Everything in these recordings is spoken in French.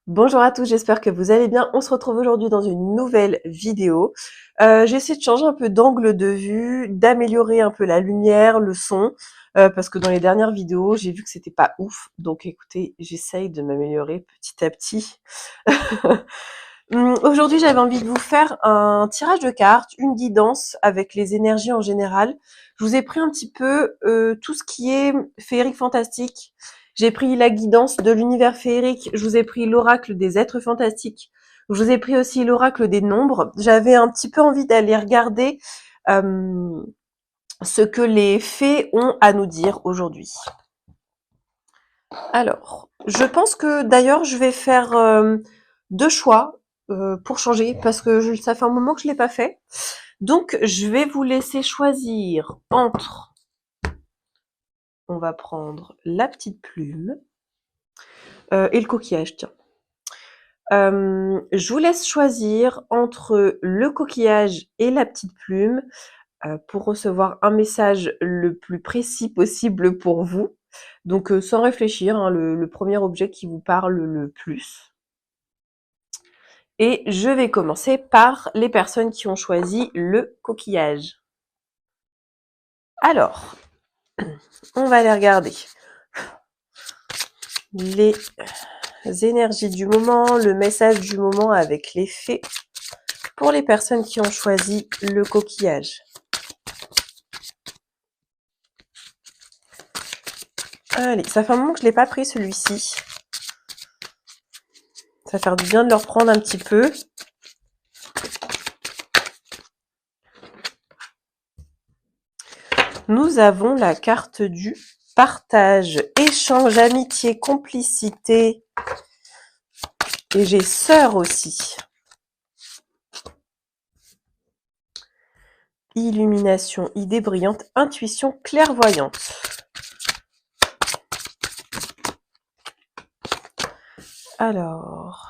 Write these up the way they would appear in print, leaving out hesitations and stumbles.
Bonjour à tous, j'espère que vous allez bien. On se retrouve aujourd'hui dans une nouvelle vidéo. J'essaie de changer un peu d'angle de vue, d'améliorer un peu la lumière, le son, parce que dans les dernières vidéos, j'ai vu que c'était pas ouf. Donc écoutez, j'essaye de m'améliorer petit à petit. Aujourd'hui, j'avais envie de vous faire un tirage de cartes, une guidance avec les énergies en général. Je vous ai pris un petit peu tout ce qui est féerique fantastique. J'ai pris la guidance de l'univers féerique. Je vous ai pris l'oracle des êtres fantastiques. Je vous ai pris aussi l'oracle des nombres. J'avais un petit peu envie d'aller regarder euh, ce que les fées ont à nous dire aujourd'hui. Alors, je pense que d'ailleurs, je vais faire deux choix pour changer parce que ça fait un moment que je l'ai pas fait. Donc, je vais vous laisser choisir entre, on va prendre la petite plume et le coquillage, tiens. Je vous laisse choisir entre le coquillage et la petite plume pour recevoir un message le plus précis possible pour vous. Donc, sans réfléchir, hein, le premier objet qui vous parle le plus. Et je vais commencer par les personnes qui ont choisi le coquillage. Alors, on va aller regarder les énergies du moment, le message du moment avec les fées pour les personnes qui ont choisi le coquillage. Allez, ça fait un moment que je ne l'ai pas pris celui-ci. Ça va faire du bien de le reprendre un petit peu. Nous avons la carte du partage, échange, amitié, complicité. Et j'ai sœur aussi. Illumination, idée brillante, intuition clairvoyante. Alors,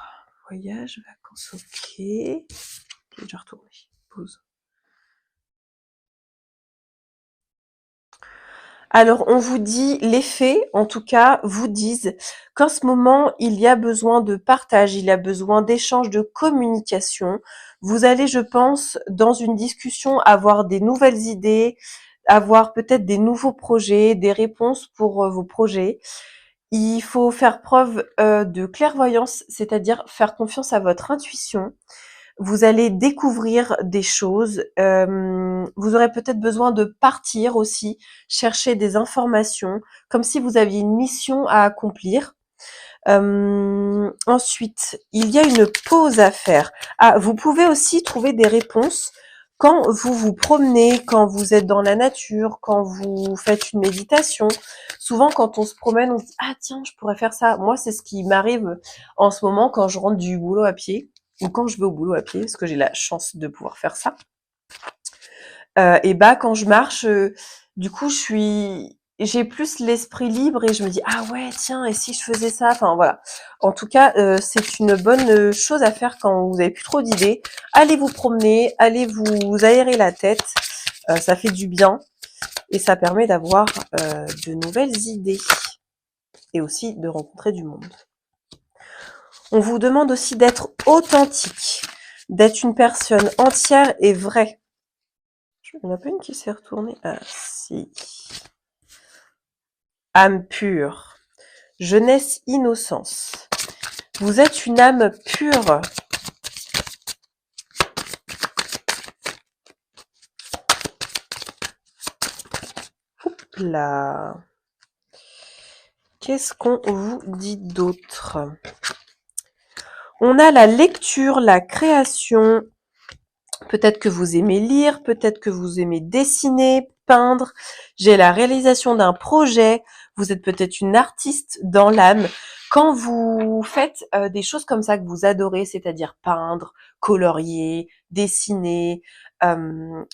voyage, vacances, ok. Je vais retourner. Pause. Alors, on vous dit, les faits, en tout cas, vous disent qu'en ce moment, il y a besoin de partage, il y a besoin d'échange, de communication. Vous allez, je pense, dans une discussion, avoir des nouvelles idées, avoir peut-être des nouveaux projets, des réponses pour vos projets. Il faut faire preuve de clairvoyance, c'est-à-dire faire confiance à votre intuition. Vous allez découvrir des choses. Vous aurez peut-être besoin de partir aussi, chercher des informations, comme si vous aviez une mission à accomplir. Ensuite, il y a une pause à faire. Ah, vous pouvez aussi trouver des réponses quand vous vous promenez, quand vous êtes dans la nature, quand vous faites une méditation. Souvent, quand on se promène, on se dit ah tiens, je pourrais faire ça. Moi, c'est ce qui m'arrive en ce moment quand je rentre du boulot à pied ou quand je vais au boulot à pied, parce que j'ai la chance de pouvoir faire ça. Et bah quand je marche, du coup, j'ai plus l'esprit libre et je me dis ah ouais tiens et si je faisais ça, enfin voilà. En tout cas, c'est une bonne chose à faire quand vous avez plus trop d'idées. Allez vous promener, allez vous aérer la tête, ça fait du bien et ça permet d'avoir de nouvelles idées et aussi de rencontrer du monde. On vous demande aussi d'être authentique, d'être une personne entière et vraie. Il n'y en a pas une qui s'est retournée. Ah si. Âme pure. Jeunesse, innocence. Vous êtes une âme pure. Oups là. Qu'est-ce qu'on vous dit d'autre? On a la lecture, la création. Peut-être que vous aimez lire, peut-être que vous aimez dessiner, peindre. J'ai la réalisation d'un projet. Vous êtes peut-être une artiste dans l'âme. Quand vous faites des choses comme ça que vous adorez, c'est-à-dire peindre, colorier, dessiner,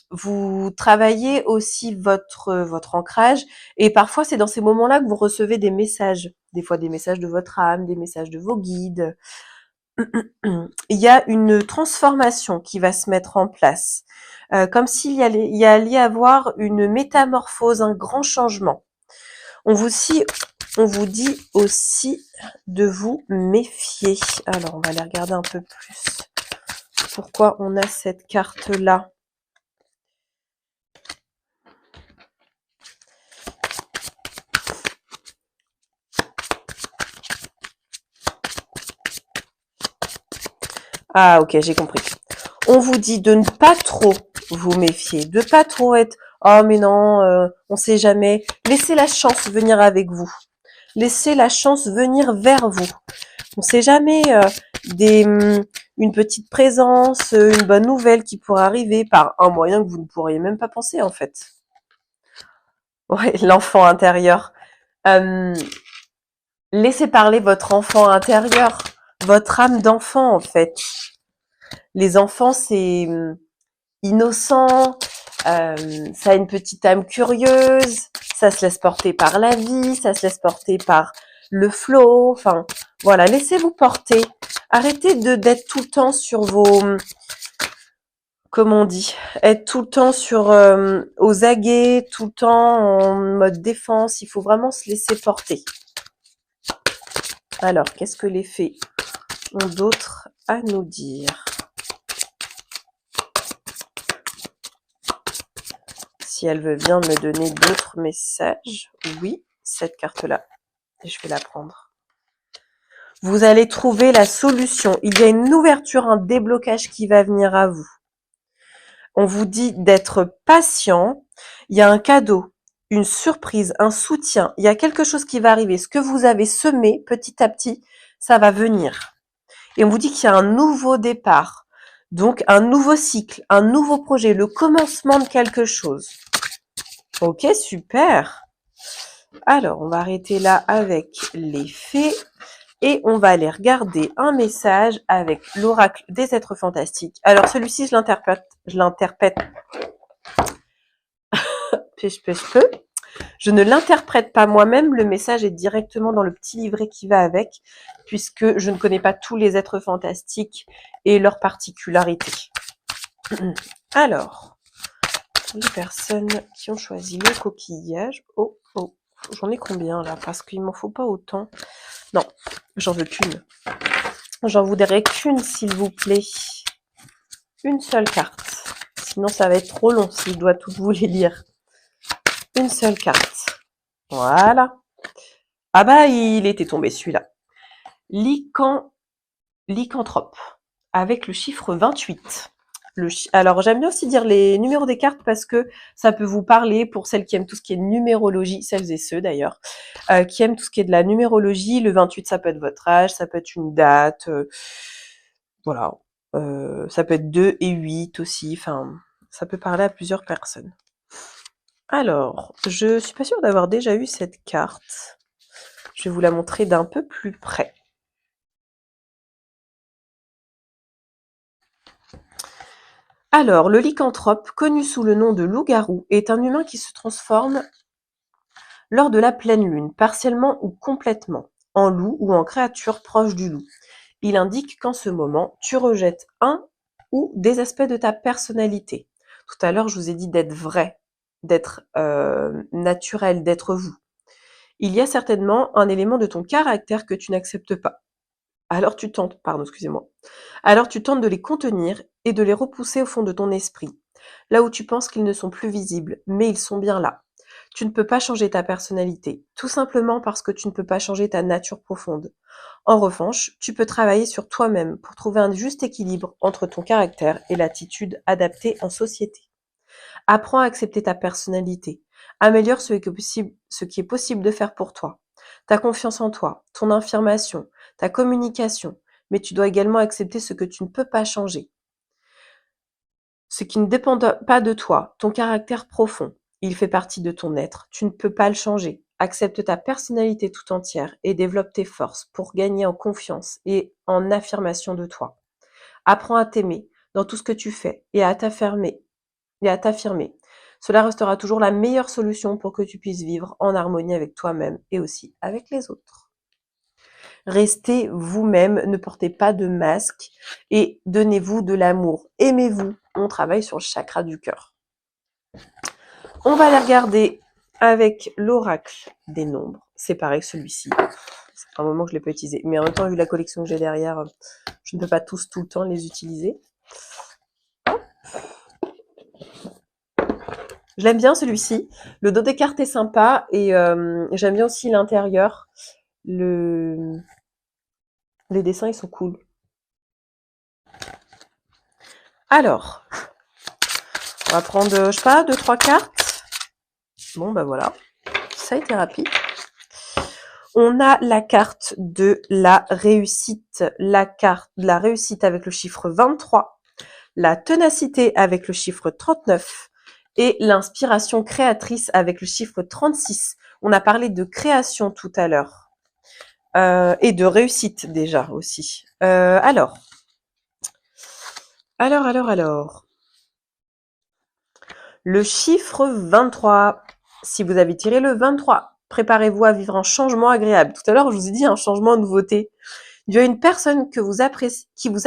vous travaillez aussi votre ancrage. Et parfois, c'est dans ces moments-là que vous recevez des messages. Des fois, des messages de votre âme, des messages de vos guides. Il y a une transformation qui va se mettre en place, comme s'il y allait avoir une métamorphose, un grand changement. On vous On vous dit aussi de vous méfier. Alors, on va aller regarder un peu plus. Pourquoi on a cette carte-là? Ah, ok, j'ai compris. On vous dit de ne pas trop vous méfier, de pas trop être « Oh, mais non, on sait jamais ». Laissez la chance venir avec vous. Laissez la chance venir vers vous. On sait jamais une petite présence, une bonne nouvelle qui pourrait arriver par un moyen que vous ne pourriez même pas penser, en fait. Ouais, l'enfant intérieur. Laissez parler votre enfant intérieur, votre âme d'enfant, en fait. Les enfants, c'est innocent, ça a une petite âme curieuse, ça se laisse porter par la vie, ça se laisse porter par le flow, enfin, voilà, laissez-vous porter. Arrêtez d'être tout le temps sur vos, comment on dit, être tout le temps sur aux aguets, tout le temps en mode défense, il faut vraiment se laisser porter. Alors, qu'est-ce que les fées ont d'autre à nous dire? Si elle veut bien me donner d'autres messages, oui, cette carte-là, je vais la prendre. Vous allez trouver la solution. Il y a une ouverture, un déblocage qui va venir à vous. On vous dit d'être patient. Il y a un cadeau, une surprise, un soutien. Il y a quelque chose qui va arriver. Ce que vous avez semé petit à petit, ça va venir. Et on vous dit qu'il y a un nouveau départ. Donc, un nouveau cycle, un nouveau projet, le commencement de quelque chose. Ok, super. Alors, on va arrêter là avec les fées et on va aller regarder un message avec l'oracle des êtres fantastiques. Alors, celui-ci, je l'interprète. Je ne l'interprète pas moi-même. Le message est directement dans le petit livret qui va avec, puisque je ne connais pas tous les êtres fantastiques et leurs particularités. Alors, les personnes qui ont choisi le coquillage. Oh, j'en ai combien là? Parce qu'il m'en faut pas autant. Non, j'en veux qu'une. J'en voudrais qu'une, s'il vous plaît. Une seule carte. Sinon, ça va être trop long si je dois toutes vous les lire. Une seule carte. Voilà. Ah bah, il était tombé celui-là. Lycanthrope. Avec le chiffre 28. Alors, j'aime bien aussi dire les numéros des cartes parce que ça peut vous parler pour celles qui aiment tout ce qui est numérologie, celles et ceux d'ailleurs, qui aiment tout ce qui est de la numérologie. Le 28, ça peut être votre âge, ça peut être une date, voilà. Ça peut être 2 et 8 aussi, enfin, ça peut parler à plusieurs personnes. Alors, je suis pas sûre d'avoir déjà eu cette carte. Je vais vous la montrer d'un peu plus près. Alors, le lycanthrope, connu sous le nom de loup-garou, est un humain qui se transforme lors de la pleine lune, partiellement ou complètement, en loup ou en créature proche du loup. Il indique qu'en ce moment, tu rejettes un ou des aspects de ta personnalité. Tout à l'heure, je vous ai dit d'être vrai, d'être naturel, d'être vous. Il y a certainement un élément de ton caractère que tu n'acceptes pas. Alors tu tentes de les contenir et de les repousser au fond de ton esprit, là où tu penses qu'ils ne sont plus visibles, mais ils sont bien là. Tu ne peux pas changer ta personnalité, tout simplement parce que tu ne peux pas changer ta nature profonde. En revanche, tu peux travailler sur toi-même pour trouver un juste équilibre entre ton caractère et l'attitude adaptée en société. Apprends à accepter ta personnalité. Améliore ce qui est possible de faire pour toi. Ta confiance en toi, ton affirmation, ta communication, mais tu dois également accepter ce que tu ne peux pas changer. Ce qui ne dépend pas de toi, ton caractère profond. Il fait partie de ton être, tu ne peux pas le changer. Accepte ta personnalité tout entière et développe tes forces pour gagner en confiance et en affirmation de toi. Apprends à t'aimer dans tout ce que tu fais et à t'affirmer. Cela restera toujours la meilleure solution pour que tu puisses vivre en harmonie avec toi-même et aussi avec les autres. Restez vous-même, ne portez pas de masque et donnez-vous de l'amour. Aimez-vous. On travaille sur le chakra du cœur. On va aller regarder avec l'oracle des nombres c'est pareil que celui-ci. C'est un moment que je ne l'ai pas utilisé. Mais en même temps, vu la collection que j'ai derrière, je ne peux pas tous tout le temps les utiliser. Je l'aime bien celui-ci. Le dos des cartes est sympa et j'aime bien aussi l'intérieur. Les dessins, ils sont cool. Alors, on va prendre, je sais pas, 2-3 cartes. Bon, bah voilà. Ça a été rapide. On a la carte de la réussite. La carte de la réussite avec le chiffre 23. La ténacité avec le chiffre 39. Et l'inspiration créatrice avec le chiffre 36. On a parlé de création tout à l'heure. Et de réussite déjà aussi. Alors. Le chiffre 23. Si vous avez tiré le 23, préparez-vous à vivre un changement agréable. Tout à l'heure, je vous ai dit un changement de nouveauté. Il y a une personne qui vous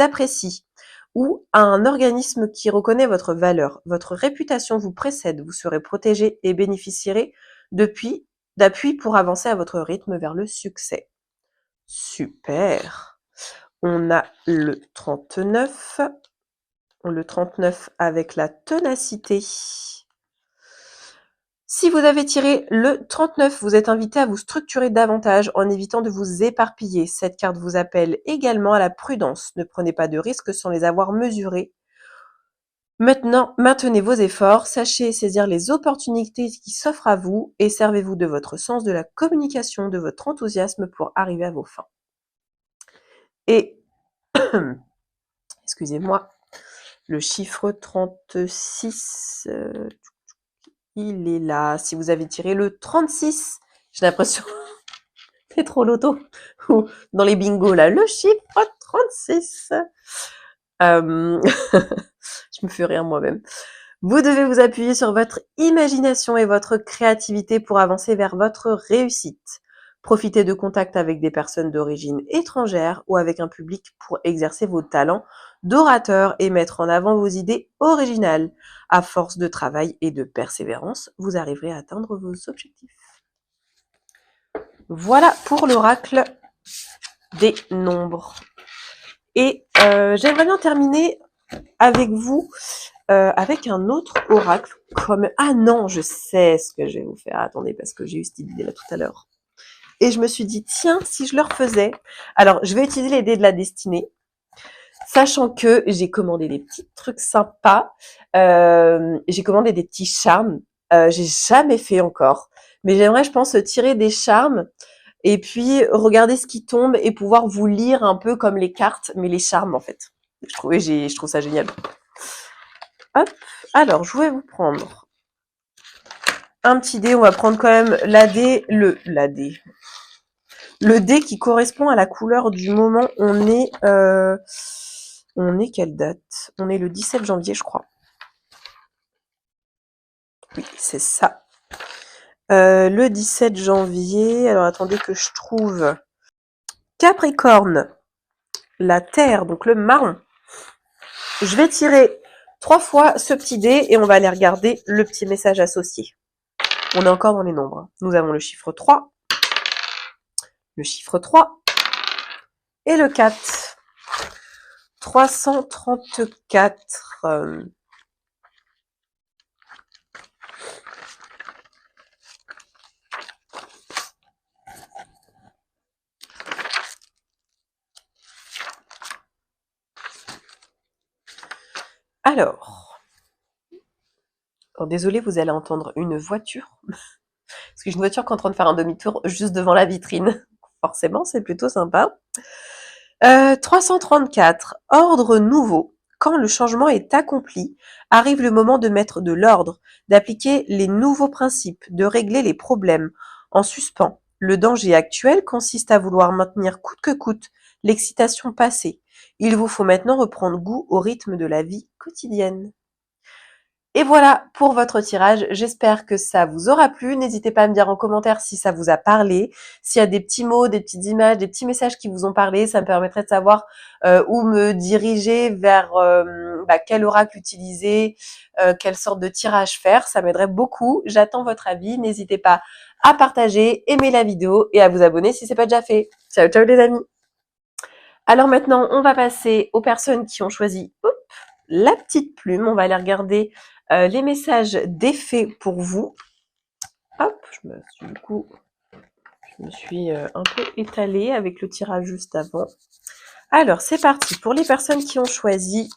apprécie ou un organisme qui reconnaît votre valeur. Votre réputation vous précède. Vous serez protégé et bénéficierez d'appui pour avancer à votre rythme vers le succès. Super. On a le 39. Le 39 avec la ténacité. Si vous avez tiré le 39, vous êtes invité à vous structurer davantage en évitant de vous éparpiller. Cette carte vous appelle également à la prudence. Ne prenez pas de risques sans les avoir mesurés. Maintenant, maintenez vos efforts, sachez saisir les opportunités qui s'offrent à vous et servez-vous de votre sens de la communication, de votre enthousiasme pour arriver à vos fins. Et, excusez-moi, le chiffre 36, il est là. Si vous avez tiré le 36, j'ai l'impression c'est trop loto. Ou dans les bingos, là, le chiffre 36. Je me fais rire moi-même. Vous devez vous appuyer sur votre imagination et votre créativité pour avancer vers votre réussite. Profitez de contacts avec des personnes d'origine étrangère ou avec un public pour exercer vos talents d'orateur et mettre en avant vos idées originales. À force de travail et de persévérance, vous arriverez à atteindre vos objectifs. Voilà pour l'oracle des nombres. Et j'aimerais bien terminer avec vous avec un autre oracle comme... Ah non, je sais ce que je vais vous faire. Attendez, parce que j'ai eu cette idée là tout à l'heure. Et je me suis dit, tiens, si je le refaisais... Alors, je vais utiliser les dés de la destinée, sachant que j'ai commandé des petits trucs sympas. J'ai commandé des petits charmes. J'ai jamais fait encore. Mais j'aimerais, je pense, tirer des charmes et puis regarder ce qui tombe et pouvoir vous lire un peu comme les cartes, mais les charmes en fait. Je trouve ça génial. Hop. Alors, je vais vous prendre un petit dé. On va prendre quand même le dé qui correspond à la couleur du moment. On est quelle date? On est le 17 janvier, je crois. Oui, c'est ça. Le 17 janvier. Alors, attendez que je trouve Capricorne, la terre, donc le marron. Je vais tirer 3 fois ce petit dé et on va aller regarder le petit message associé. On est encore dans les nombres. Nous avons le chiffre 3, le chiffre 3 et le 4. 334. Alors, désolé, vous allez entendre une voiture. Parce que j'ai une voiture qui est en train de faire un demi-tour juste devant la vitrine. Forcément, c'est plutôt sympa. 334. Ordre nouveau. Quand le changement est accompli, arrive le moment de mettre de l'ordre, d'appliquer les nouveaux principes, de régler les problèmes en suspens. Le danger actuel consiste à vouloir maintenir coûte que coûte l'excitation passée. Il vous faut maintenant reprendre goût au rythme de la vie quotidienne. Et voilà pour votre tirage. J'espère que ça vous aura plu. N'hésitez pas à me dire en commentaire si ça vous a parlé, s'il y a des petits mots, des petites images, des petits messages qui vous ont parlé. Ça me permettrait de savoir où me diriger vers quel oracle utiliser, quelle sorte de tirage faire. Ça m'aiderait beaucoup. J'attends votre avis. N'hésitez pas à partager, aimer la vidéo et à vous abonner si c'est pas déjà fait. Ciao, ciao les amis. Alors maintenant, on va passer aux personnes qui ont choisi la petite plume. On va aller regarder les messages d'effet pour vous. Hop, je me suis un peu étalée avec le tirage juste avant. Alors, c'est parti. Pour les personnes qui ont choisi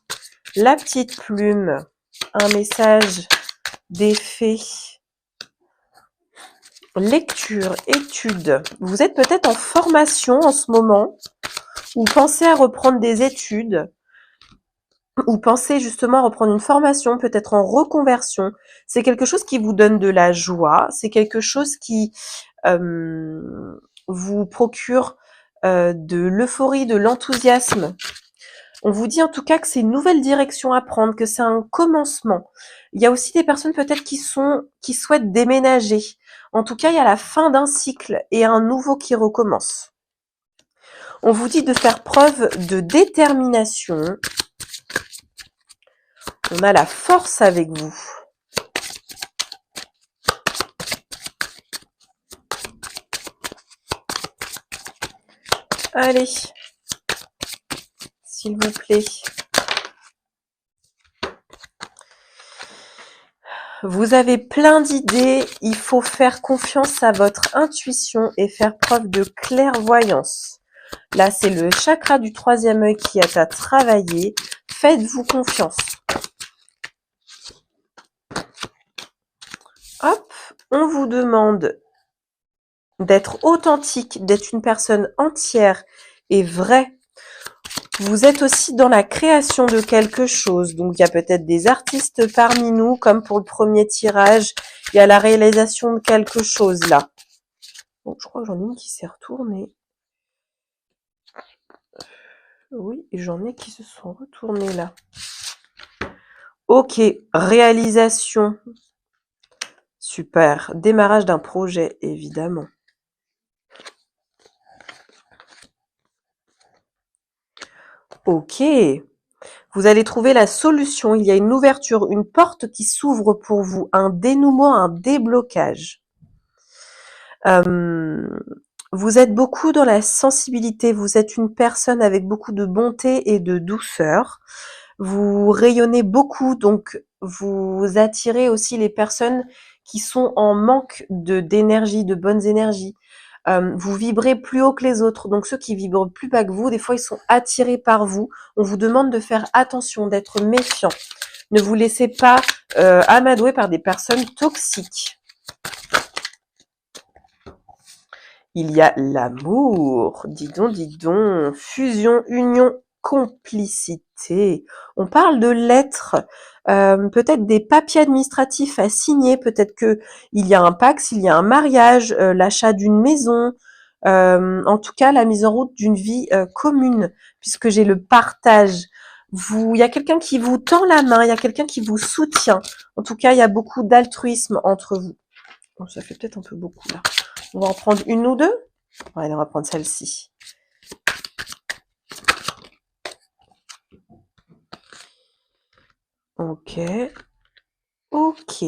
la petite plume, un message d'effet, lecture, étude. Vous êtes peut-être en formation en ce moment ou pensez à reprendre des études ou pensez justement à reprendre une formation, peut-être en reconversion. C'est quelque chose qui vous donne de la joie, c'est quelque chose qui vous procure de l'euphorie, de l'enthousiasme. On vous dit en tout cas que c'est une nouvelle direction à prendre, que c'est un commencement. Il y a aussi des personnes peut-être qui souhaitent déménager. En tout cas, il y a la fin d'un cycle et un nouveau qui recommence. On vous dit de faire preuve de détermination. On a la force avec vous. Allez, s'il vous plaît. Vous avez plein d'idées, il faut faire confiance à votre intuition et faire preuve de clairvoyance. Là, c'est le chakra du troisième œil qui est à travailler. Faites-vous confiance. Hop, on vous demande d'être authentique, d'être une personne entière et vraie. Vous êtes aussi dans la création de quelque chose. Donc, il y a peut-être des artistes parmi nous, comme pour le premier tirage. Il y a la réalisation de quelque chose là. Bon, je crois que j'en ai une qui s'est retournée. Oui, et j'en ai qui se sont retournés là. Ok, réalisation. Super. Démarrage d'un projet, évidemment. Ok. Vous allez trouver la solution. Il y a une ouverture, une porte qui s'ouvre pour vous. Un dénouement, un déblocage. Vous êtes beaucoup dans la sensibilité. Vous êtes une personne avec beaucoup de bonté et de douceur. Vous rayonnez beaucoup, donc vous attirez aussi les personnes qui sont en manque d'énergie, de bonnes énergies. Vous vibrez plus haut que les autres, donc ceux qui vibrent plus bas que vous, des fois ils sont attirés par vous. On vous demande de faire attention, d'être méfiant. Ne vous laissez pas amadouer par des personnes toxiques. Il y a l'amour, dis donc, fusion, union, complicité. On parle de lettres, peut-être des papiers administratifs à signer, peut-être que il y a un Pacs, il y a un mariage, l'achat d'une maison, en tout cas la mise en route d'une vie commune, puisque j'ai le partage. Il y a quelqu'un qui vous tend la main, il y a quelqu'un qui vous soutient. En tout cas, il y a beaucoup d'altruisme entre vous. Bon, ça fait peut-être un peu beaucoup là. On va en prendre une ou deux. Allez, on va prendre celle-ci. Ok. Ok.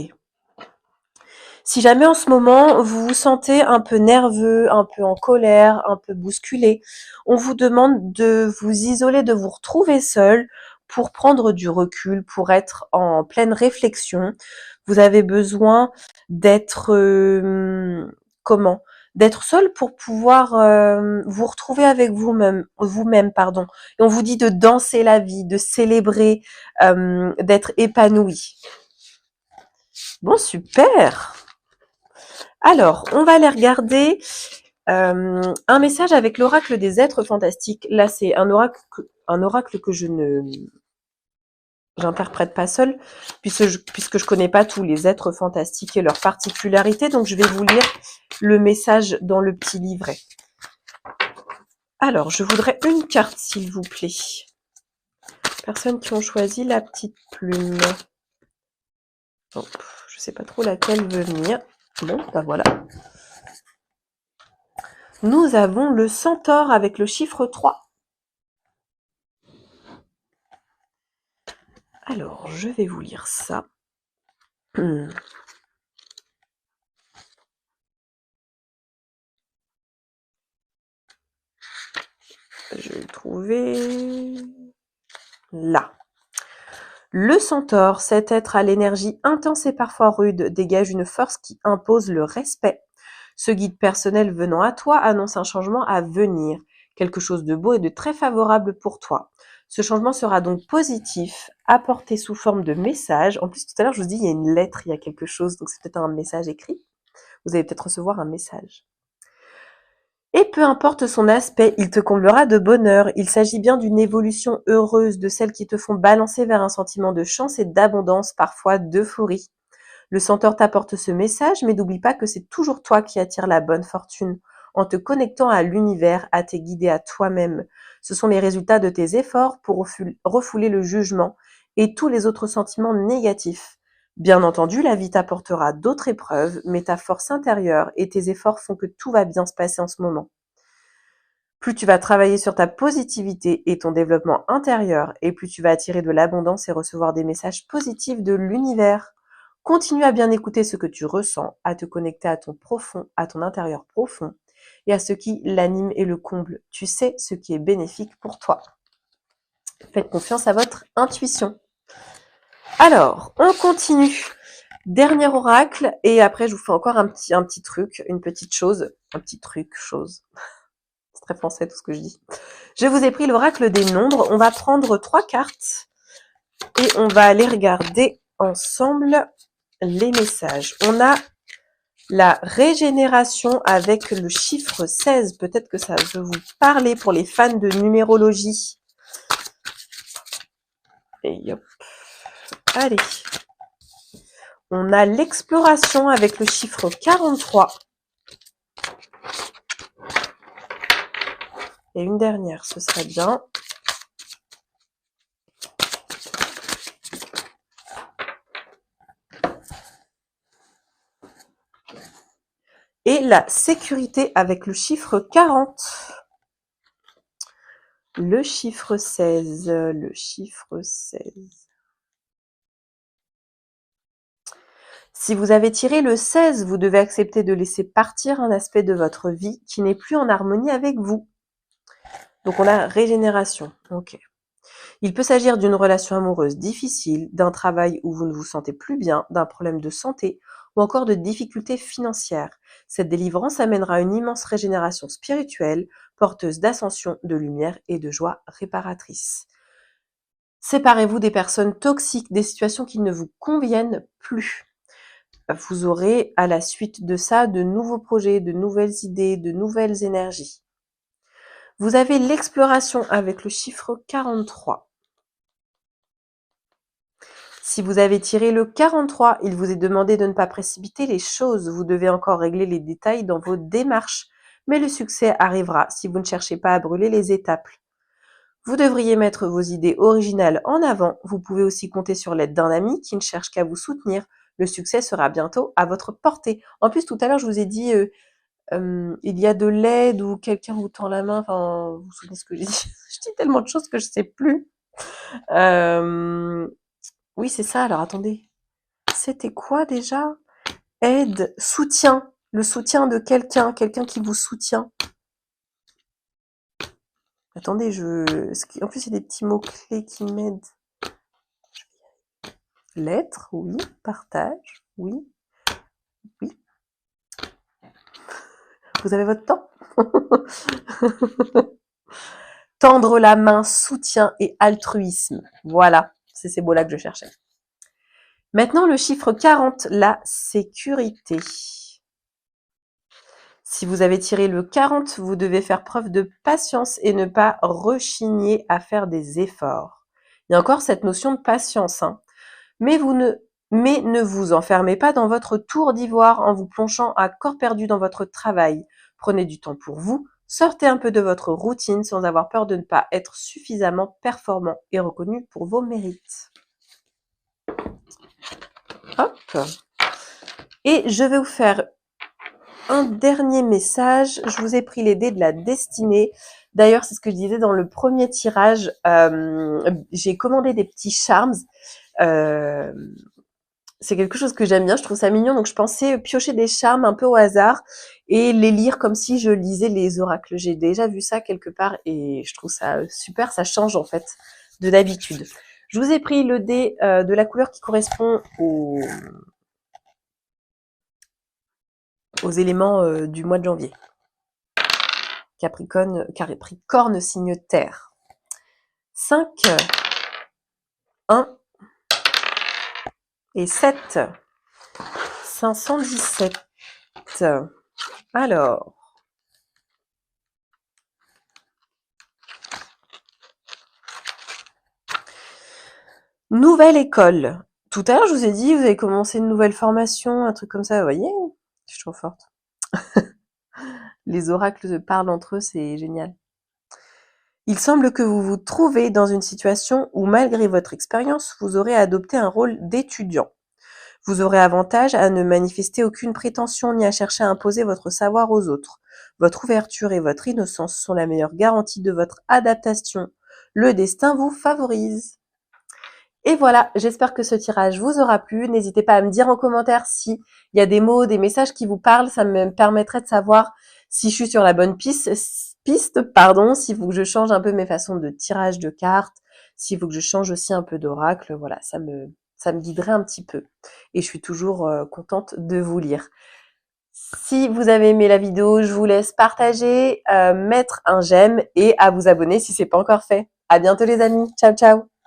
Si jamais en ce moment, vous vous sentez un peu nerveux, un peu en colère, un peu bousculé, on vous demande de vous isoler, de vous retrouver seul pour prendre du recul, pour être en pleine réflexion. Vous avez besoin d'être d'être seul pour pouvoir vous retrouver avec vous-même, pardon. Et on vous dit de danser la vie, de célébrer, d'être épanoui. Bon, super. Alors, on va aller regarder un message avec l'oracle des êtres fantastiques. Là, c'est un oracle que j'interprète pas seul, puisque je connais pas tous les êtres fantastiques et leurs particularités, donc je vais vous lire le message dans le petit livret. Alors, je voudrais une carte, s'il vous plaît. Personnes qui ont choisi la petite plume. Bon, je sais pas trop laquelle veut venir. Bon, ben voilà. Nous avons le centaure avec le chiffre 3. Alors, je vais vous lire ça. Je vais le trouver là. Le centaure, cet être à l'énergie intense et parfois rude, dégage une force qui impose le respect. Ce guide personnel venant à toi annonce un changement à venir, quelque chose de beau et de très favorable pour toi. Ce changement sera donc positif, apporté sous forme de message. En plus, tout à l'heure, je vous dis, il y a une lettre, il y a quelque chose, donc c'est peut-être un message écrit. Vous allez peut-être recevoir un message. Et peu importe son aspect, il te comblera de bonheur. Il s'agit bien d'une évolution heureuse, de celles qui te font balancer vers un sentiment de chance et d'abondance, parfois d'euphorie. Le centaure t'apporte ce message, mais n'oublie pas que c'est toujours toi qui attires la bonne fortune. En te connectant à l'univers, à tes guides et à toi-même. Ce sont les résultats de tes efforts pour refouler le jugement et tous les autres sentiments négatifs. Bien entendu, la vie t'apportera d'autres épreuves, mais ta force intérieure et tes efforts font que tout va bien se passer en ce moment. Plus tu vas travailler sur ta positivité et ton développement intérieur, et plus tu vas attirer de l'abondance et recevoir des messages positifs de l'univers. Continue à bien écouter ce que tu ressens, à te connecter à ton profond, à ton intérieur profond, et à ce qui l'anime et le comble. Tu sais ce qui est bénéfique pour toi. Faites confiance à votre intuition. Alors, on continue. Dernier oracle, et après je vous fais encore un petit truc, une petite chose, chose. C'est très français tout ce que je dis. Je vous ai pris l'oracle des nombres. On va prendre 3 cartes et on va aller regarder ensemble les messages. On a la régénération avec le chiffre 16. Peut-être que ça veut vous parler pour les fans de numérologie. Et hop. Allez. On a l'exploration avec le chiffre 43. Et une dernière, ce serait bien. Et la sécurité avec le chiffre 40. Le chiffre 16. Le chiffre 16. Si vous avez tiré le 16, vous devez accepter de laisser partir un aspect de votre vie qui n'est plus en harmonie avec vous. Donc on a régénération. Ok. Il peut s'agir d'une relation amoureuse difficile, d'un travail où vous ne vous sentez plus bien, d'un problème de santé ou encore de difficultés financières. Cette délivrance amènera une immense régénération spirituelle, porteuse d'ascension, de lumière et de joie réparatrice. Séparez-vous des personnes toxiques, des situations qui ne vous conviennent plus. Vous aurez à la suite de ça de nouveaux projets, de nouvelles idées, de nouvelles énergies. Vous avez l'exploration avec le chiffre 43. Si vous avez tiré le 43, il vous est demandé de ne pas précipiter les choses. Vous devez encore régler les détails dans vos démarches, mais le succès arrivera si vous ne cherchez pas à brûler les étapes. Vous devriez mettre vos idées originales en avant. Vous pouvez aussi compter sur l'aide d'un ami qui ne cherche qu'à vous soutenir. Le succès sera bientôt à votre portée. En plus, tout à l'heure, je vous ai dit, il y a de l'aide ou quelqu'un vous tend la main. Enfin, vous vous souvenez ce que j'ai dit? Je dis tellement de choses que je sais plus. Oui, c'est ça. Alors, attendez. C'était quoi déjà? Aide, soutien. Le soutien de quelqu'un qui vous soutient. Attendez, en plus, il y a des petits mots-clés qui m'aident. Lettre, oui. Partage, oui. Oui. Vous avez votre temps? Tendre la main, soutien et altruisme. Voilà, c'est ces mots-là que je cherchais. Maintenant, le chiffre 40, la sécurité. Si vous avez tiré le 40, vous devez faire preuve de patience et ne pas rechigner à faire des efforts. Il y a encore cette notion de patience, hein. Mais ne vous enfermez pas dans votre tour d'ivoire en vous plongeant à corps perdu dans votre travail. Prenez du temps pour vous, sortez un peu de votre routine sans avoir peur de ne pas être suffisamment performant et reconnu pour vos mérites. Hop. Et je vais vous faire un dernier message. Je vous ai pris les dés de la destinée. D'ailleurs, c'est ce que je disais dans le premier tirage. J'ai commandé des petits charms. Euh, c'est quelque chose que j'aime bien, je trouve ça mignon. Donc, je pensais piocher des charmes un peu au hasard et les lire comme si je lisais les oracles. J'ai déjà vu ça quelque part et je trouve ça super. Ça change en fait de d'habitude. Je vous ai pris le dé de la couleur qui correspond aux éléments du mois de janvier. Capricorne signe terre. 5, 1 et 7. 517. Alors. Nouvelle école. Tout à l'heure, je vous ai dit, vous avez commencé une nouvelle formation, un truc comme ça, vous voyez? Je suis trop forte. Les oracles parlent entre eux, c'est génial. Il semble que vous vous trouvez dans une situation où, malgré votre expérience, vous aurez adopté un rôle d'étudiant. Vous aurez avantage à ne manifester aucune prétention ni à chercher à imposer votre savoir aux autres. Votre ouverture et votre innocence sont la meilleure garantie de votre adaptation. Le destin vous favorise. Et voilà, j'espère que ce tirage vous aura plu. N'hésitez pas à me dire en commentaire si il y a des mots, des messages qui vous parlent. Ça me permettrait de savoir si je suis sur la bonne piste, s'il faut que je change un peu mes façons de tirage de cartes, s'il faut que je change aussi un peu d'oracle. Voilà, ça me guiderait un petit peu. Et je suis toujours contente de vous lire. Si vous avez aimé la vidéo, je vous laisse partager, mettre un j'aime et à vous abonner si c'est pas encore fait. À bientôt les amis. Ciao, ciao.